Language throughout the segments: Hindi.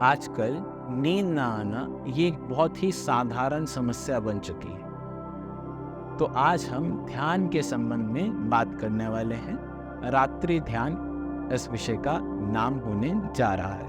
आजकल नींद ना आना ये एक बहुत ही साधारण समस्या बन चुकी है। तो आज हम ध्यान के संबंध में बात करने वाले हैं। रात्रि ध्यान इस विषय का नाम होने जा रहा है।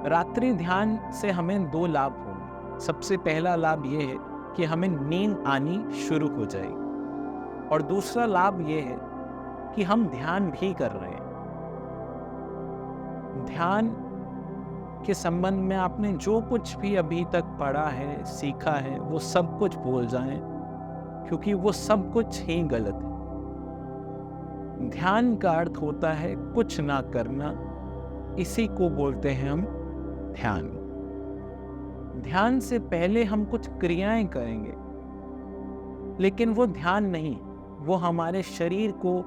रात्रि ध्यान से हमें दो लाभ होंगे। सबसे पहला लाभ ये है कि हमें नींद आनी शुरू हो जाएगी, और दूसरा लाभ ये है कि हम ध्यान भी कर रहे हैं। ध्यान के संबंध में आपने जो कुछ भी अभी तक पढ़ा है, सीखा है, वो सब कुछ भूल जाएं, क्योंकि वो सब कुछ ही गलत है। ध्यान का अर्थ होता है कुछ ना करना, इसी को बोलते हैं हम ध्यान। ध्यान से पहले हम कुछ क्रियाएं करेंगे, लेकिन वो ध्यान नहीं, वो हमारे शरीर को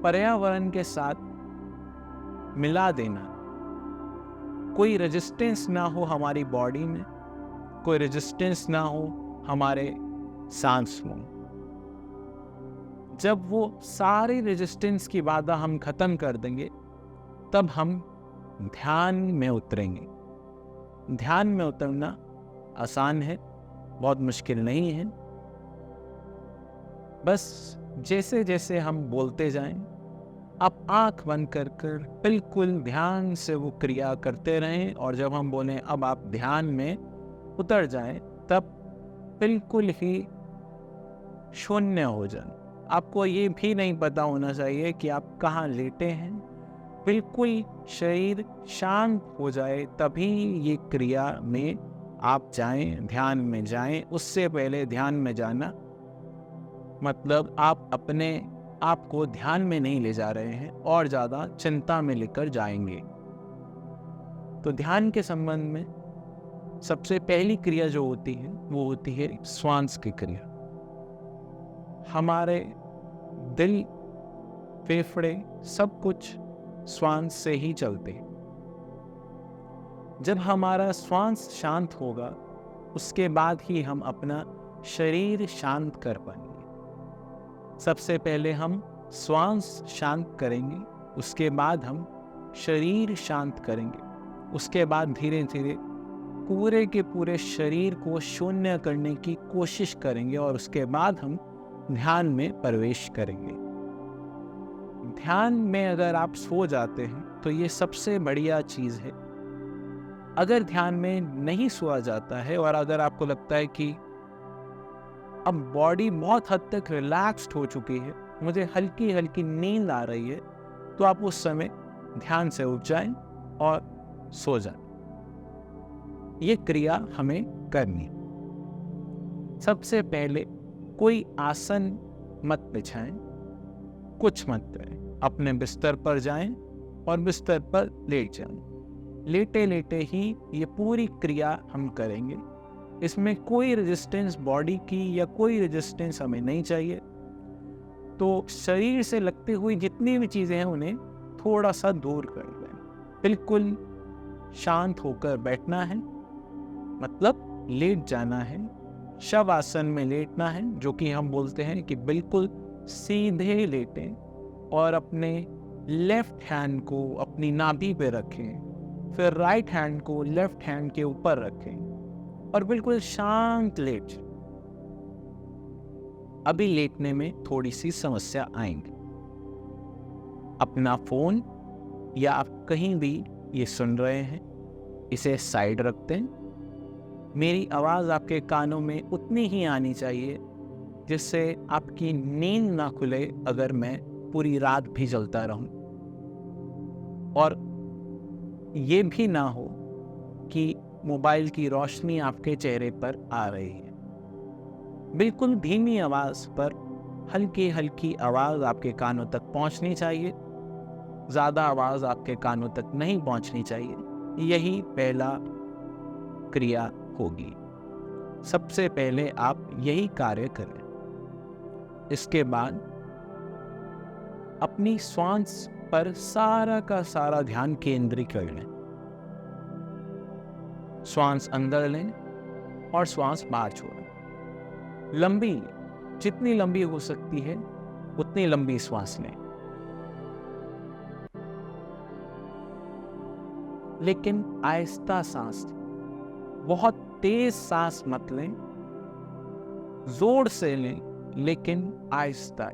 पर्यावरण के साथ मिला देना। कोई रेजिस्टेंस ना हो हमारी बॉडी में, कोई रेजिस्टेंस ना हो हमारे सांस में। जब वो सारी रेजिस्टेंस की बाधा हम खत्म कर देंगे, तब हम ध्यान में उतरेंगे। ध्यान में उतरना आसान है, बहुत मुश्किल नहीं है। बस जैसे जैसे हम बोलते जाएं, आप आंख बंद कर बिल्कुल ध्यान से वो क्रिया करते रहें, और जब हम बोलें अब आप ध्यान में उतर जाएं, तब बिल्कुल ही शून्य हो जाएं। आपको ये भी नहीं पता होना चाहिए कि आप कहाँ लेटे हैं। बिल्कुल शरीर शांत हो जाए, तभी ये क्रिया में आप जाएं, ध्यान में जाएं। उससे पहले ध्यान में जाना मतलब आप अपने आपको ध्यान में नहीं ले जा रहे हैं, और ज़्यादा चिंता में लेकर जाएंगे। तो ध्यान के संबंध में सबसे पहली क्रिया जो होती है, वो होती है श्वास की क्रिया। हमारे दिल, फेफड़े, सब कुछ श्वास से ही चलते हैं। जब हमारा श्वास शांत होगा, उसके बाद ही हम अपना शरीर शांत कर पाएंगे। सबसे पहले हम श्वास शांत करेंगे, उसके बाद हम शरीर शांत करेंगे, उसके बाद धीरे धीरे पूरे के पूरे शरीर को शून्य करने की कोशिश करेंगे, और उसके बाद हम ध्यान में प्रवेश करेंगे। ध्यान में अगर आप सो जाते हैं तो ये सबसे बढ़िया चीज़ है। अगर ध्यान में नहीं सोया जाता है, और अगर आपको लगता है कि अब बॉडी बहुत हद तक रिलैक्स्ड हो चुकी है, मुझे हल्की हल्की नींद आ रही है, तो आप उस समय ध्यान से उठ जाएं और सो जाएं। ये क्रिया हमें करनी है। सबसे पहले कोई आसन मत बिछाएं, कुछ मत करें। अपने बिस्तर पर जाएं और बिस्तर पर लेट जाएं। लेटे लेटे ही ये पूरी क्रिया हम करेंगे। इसमें कोई रेजिस्टेंस बॉडी की या कोई रेजिस्टेंस हमें नहीं चाहिए। तो शरीर से लगती हुई जितनी भी चीज़ें हैं, उन्हें थोड़ा सा दूर कर दें। बिल्कुल शांत होकर बैठना है, मतलब लेट जाना है। शव आसन में लेटना है, जो कि हम बोलते हैं कि बिल्कुल सीधे लेटें, और अपने लेफ्ट हैंड को अपनी नाभि पे रखें, फिर राइट हैंड को लेफ्ट हैंड के ऊपर रखें, और बिल्कुल शांत लेट। अभी लेटने में थोड़ी सी समस्या आएंगी। अपना फोन या आप कहीं भी ये सुन रहे हैं, इसे साइड रखते हैं। मेरी आवाज़ आपके कानों में उतनी ही आनी चाहिए जिससे आपकी नींद ना खुले अगर मैं पूरी रात भी जलता रहूं, और ये भी ना हो कि मोबाइल की रोशनी आपके चेहरे पर आ रही है। बिल्कुल धीमी आवाज़ पर हल्की हल्की आवाज़ आपके कानों तक पहुंचनी चाहिए। ज़्यादा आवाज़ आपके कानों तक नहीं पहुंचनी चाहिए। यही पहला क्रिया होगी। सबसे पहले आप यही कार्य करें। इसके बाद अपनी श्वास पर सारा का सारा ध्यान केंद्रित कर लें। श्वास अंदर लें और श्वास बाहर छोड़ें। लंबी, जितनी लंबी हो सकती है उतनी लंबी श्वास लें। लेकिन आहिस्ता सांस लें। बहुत तेज सांस मत लें, जोर से लें लेकिन आहिस्ता।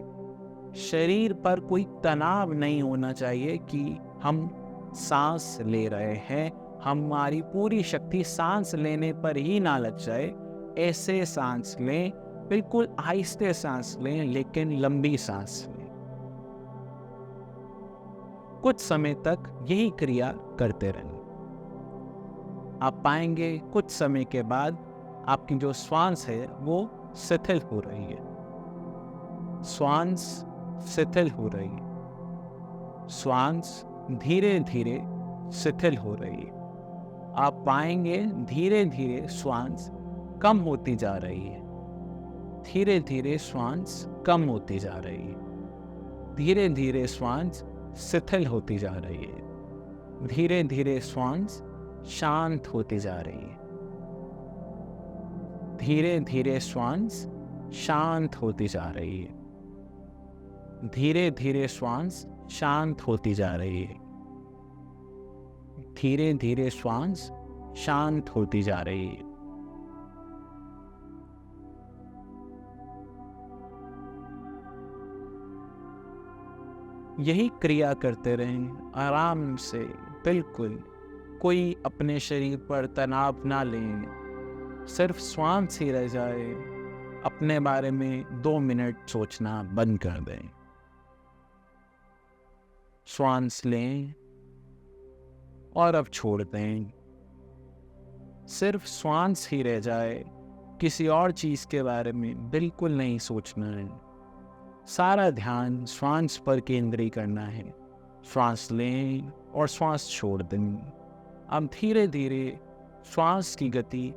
शरीर पर कोई तनाव नहीं होना चाहिए कि हम सांस ले रहे हैं, हमारी पूरी शक्ति सांस लेने पर ही ना लग जाए। ऐसे सांस लें, बिल्कुल आहिस्ते सांस लें लेकिन लंबी सांस लें। कुछ समय तक यही क्रिया करते रहें। आप पाएंगे कुछ समय के बाद आपकी जो श्वास है वो शिथिल हो रही है। श्वास शिथिल हो रही है। श्वास धीरे धीरे शिथिल हो रही है। आप पाएंगे धीरे धीरे श्वास कम होती जा रही है। धीरे धीरे श्वास कम होती जा रही है। धीरे धीरे श्वास शिथिल होती जा रही है। धीरे धीरे श्वास शांत होती जा रही है। धीरे धीरे श्वास शांत होती जा रही है। धीरे धीरे श्वास शांत होती जा रही है। धीरे धीरे श्वास शांत होती जा रही है। यही क्रिया करते रहें आराम से, बिल्कुल कोई अपने शरीर पर तनाव ना लें। सिर्फ श्वास ही रह जाए, अपने बारे में 2 मिनट सोचना बंद कर दें। श्वास लें और अब छोड़ दें। सिर्फ श्वास ही रह जाए, किसी और चीज के बारे में बिल्कुल नहीं सोचना है। सारा ध्यान श्वास पर केंद्रित करना है। श्वास लें और श्वास छोड़ दें। अब धीरे धीरे श्वास की गति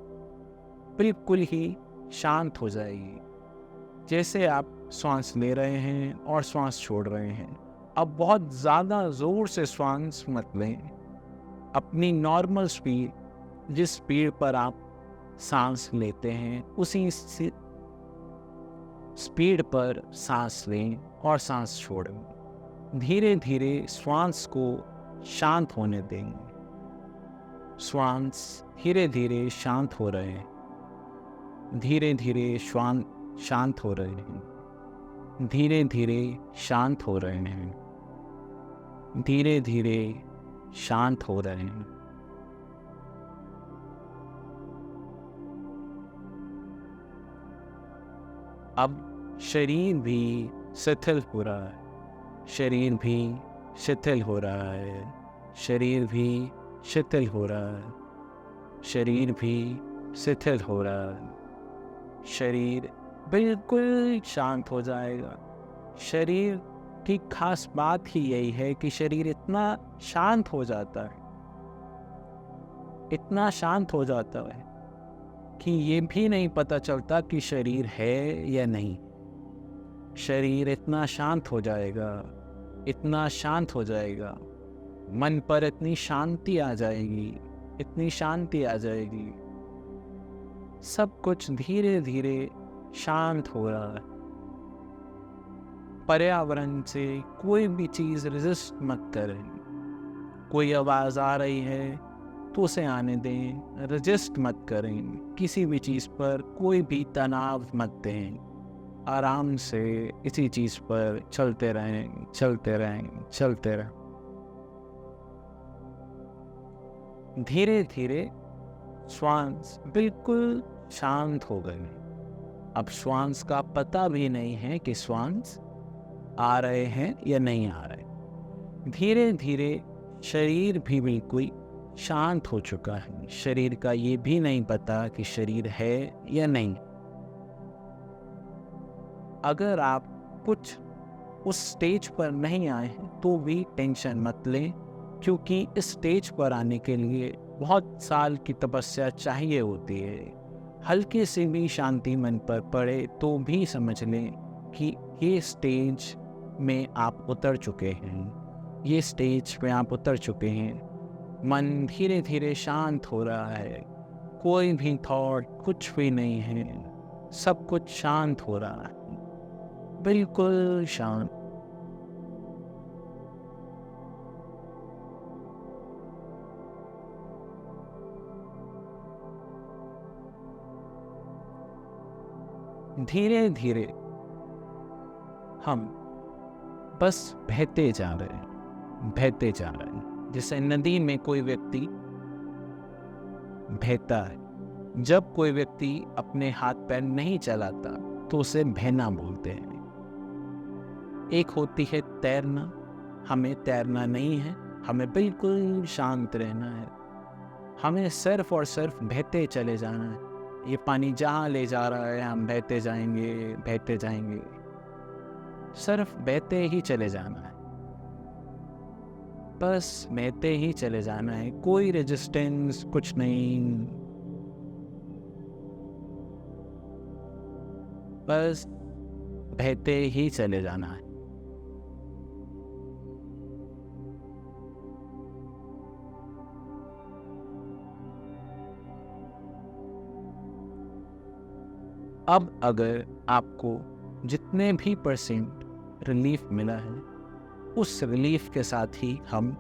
बिल्कुल ही शांत हो जाएगी। जैसे आप श्वास ले रहे हैं और श्वास छोड़ रहे हैं, अब बहुत ज़्यादा ज़ोर से श्वास मत लें। अपनी नॉर्मल स्पीड, जिस स्पीड पर आप सांस लेते हैं, उसी स्पीड पर सांस लें और सांस छोड़ें। धीरे धीरे श्वास को शांत होने दें। श्वास धीरे धीरे शांत हो रहे हैं। धीरे धीरे श्वास शांत हो रहे हैं। धीरे धीरे शांत हो रहे हैं। धीरे धीरे शांत हो रहे हैं। अब शरीर भी शिथिल हो रहा है। शरीर भी शिथिल हो रहा है। शरीर भी शिथिल हो रहा है। शरीर भी शिथिल हो रहा है। शरीर बिल्कुल शांत हो जाएगा। शरीर की खास बात ही यही है कि शरीर इतना शांत हो जाता है, इतना शांत हो जाता है कि ये भी नहीं पता चलता कि शरीर है या नहीं। शरीर इतना शांत हो जाएगा, इतना शांत हो जाएगा, मन पर इतनी शांति आ जाएगी, इतनी शांति आ जाएगी। सब कुछ धीरे धीरे शांत हो रहा है। पर्यावरण से कोई भी चीज रेजिस्ट मत करें। कोई आवाज आ रही है तो उसे आने दें, रेजिस्ट मत करें। किसी भी चीज पर कोई भी तनाव मत दें। आराम से इसी चीज पर चलते रहें, चलते रहें, चलते रहें। धीरे धीरे श्वास बिल्कुल शांत हो गए। अब श्वास का पता भी नहीं है कि श्वास आ रहे हैं या नहीं आ रहे। धीरे धीरे शरीर भी बिल्कुल शांत हो चुका है। शरीर का ये भी नहीं पता कि शरीर है या नहीं। अगर आप कुछ उस स्टेज पर नहीं आए हैं तो भी टेंशन मत लें, क्योंकि इस स्टेज पर आने के लिए बहुत साल की तपस्या चाहिए होती है। हल्के से भी शांति मन पर पड़े तो भी समझ लें कि ये स्टेज में आप उतर चुके हैं। ये स्टेज में आप उतर चुके हैं। मन धीरे धीरे शांत हो रहा है। कोई भी थॉट, कुछ भी नहीं है। सब कुछ शांत हो रहा है, बिल्कुल शांत। धीरे धीरे हम बस बहते जा रहे हैं, बहते जा रहे हैं। जैसे नदी में कोई व्यक्ति बहता है, जब कोई व्यक्ति अपने हाथ पैर नहीं चलाता तो उसे बहना बोलते हैं। एक होती है तैरना, हमें तैरना नहीं है, हमें बिल्कुल शांत रहना है, हमें सिर्फ और सिर्फ बहते चले जाना है। ये पानी जहाँ ले जा रहा है हम बहते जाएंगे, बहते जाएंगे, सिर्फ बहते ही चले जाना है, बस बहते ही चले जाना है, कोई रेजिस्टेंस कुछ नहीं, बस बहते ही चले जाना है। अब अगर आपको जितने भी % रिलीफ मिला है, उस रिलीफ के साथ ही हम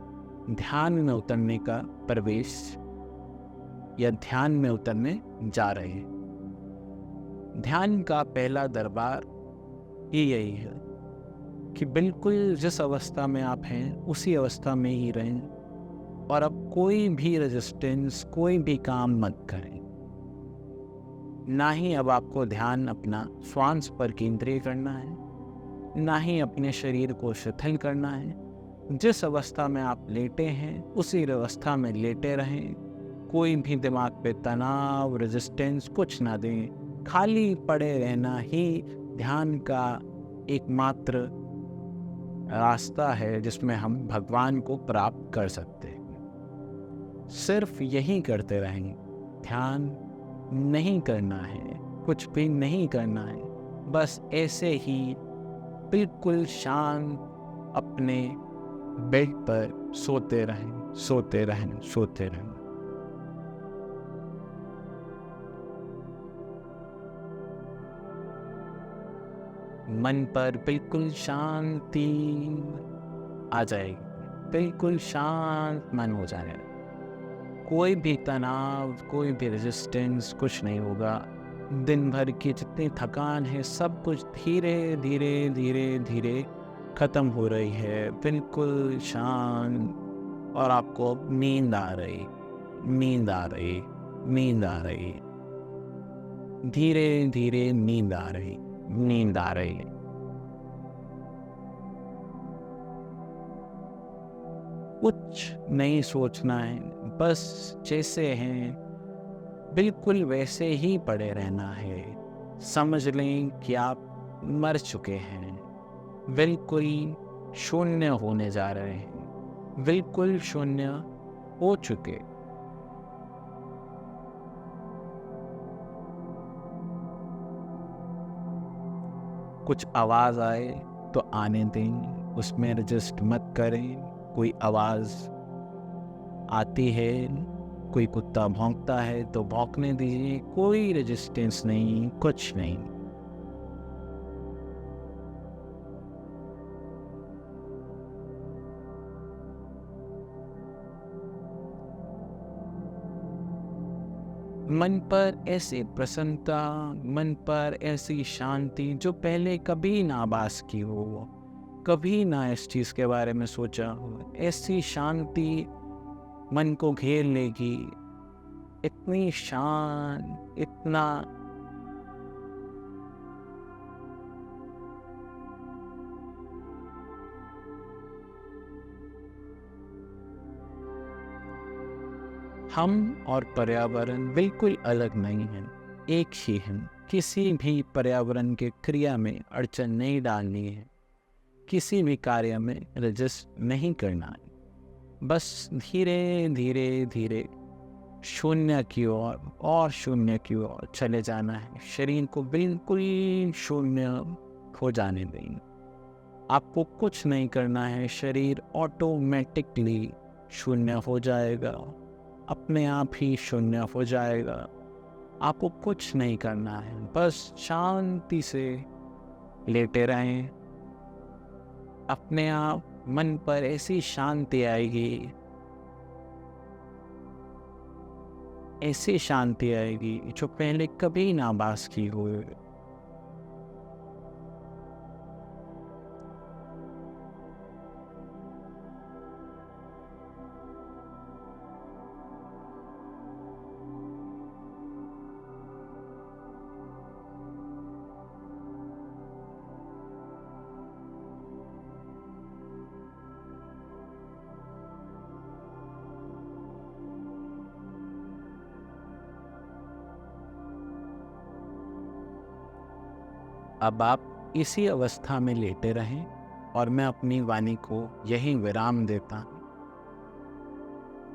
ध्यान में उतरने का प्रवेश या ध्यान में उतरने जा रहे हैं। ध्यान का पहला दरबार ही यही है कि बिल्कुल जिस अवस्था में आप हैं उसी अवस्था में ही रहें, और अब कोई भी रेजिस्टेंस, कोई भी काम मत करें। ना ही अब आपको ध्यान अपना श्वास पर केंद्रित करना है, ना ही अपने शरीर को शिथिल करना है। जिस अवस्था में आप लेटे हैं उसी अवस्था में लेटे रहें, कोई भी दिमाग पे तनाव, रेजिस्टेंस कुछ ना दें। खाली पड़े रहना ही ध्यान का एकमात्र रास्ता है जिसमें हम भगवान को प्राप्त कर सकते हैं। सिर्फ यही करते रहें, ध्यान नहीं करना है, कुछ भी नहीं करना है, बस ऐसे ही बिल्कुल शांत अपने बेड पर सोते रहें, सोते रहें, सोते रहें। मन पर बिल्कुल शांति आ जाएगी, बिल्कुल शांत मन हो जाएगा, कोई भी तनाव, कोई भी रेजिस्टेंस कुछ नहीं होगा। दिन भर की जितनी थकान है सब कुछ धीरे धीरे धीरे धीरे खत्म हो रही है, बिल्कुल शांत, और आपको नींद आ रही, नींद आ रही, नींद आ रही, धीरे धीरे नींद आ रही, नींद आ रही है। कुछ नहीं सोचना है, बस जैसे हैं बिल्कुल वैसे ही पड़े रहना है। समझ लें कि आप मर चुके हैं, बिल्कुल शून्य होने जा रहे हैं, बिल्कुल शून्य हो चुके। कुछ आवाज़ आए तो आने दें, उसमें रजिस्ट मत करें। कोई आवाज़ आती है, कोई कुत्ता भौंकता है तो भौंकने दीजिए, कोई रेजिस्टेंस नहीं, कुछ नहीं। मन पर ऐसी प्रसन्नता, मन पर ऐसी शांति जो पहले कभी ना आभास की हो, कभी ना इस चीज़ के बारे में सोचा हो, ऐसी शांति मन को घेर लेगी। इतनी शांत, इतना हम और पर्यावरण बिल्कुल अलग नहीं हैं, एक ही हैं। किसी भी पर्यावरण के क्रिया में अड़चन नहीं डालनी है, किसी भी कार्य में रजिस्ट नहीं करना है, बस धीरे धीरे धीरे शून्य की ओर और शून्य की ओर चले जाना है। शरीर को बिल्कुल शून्य हो जाने दें, आपको कुछ नहीं करना है, शरीर ऑटोमेटिकली शून्य हो जाएगा, अपने आप ही शून्य हो जाएगा। आपको कुछ नहीं करना है, बस शांति से लेटे रहें। अपने आप मन पर ऐसी शांति आएगी, ऐसी शांति आएगी जो पहले कभी ना आभास की हो। अब आप इसी अवस्था में लेटे रहें और मैं अपनी वाणी को यहीं विराम देता हूँ।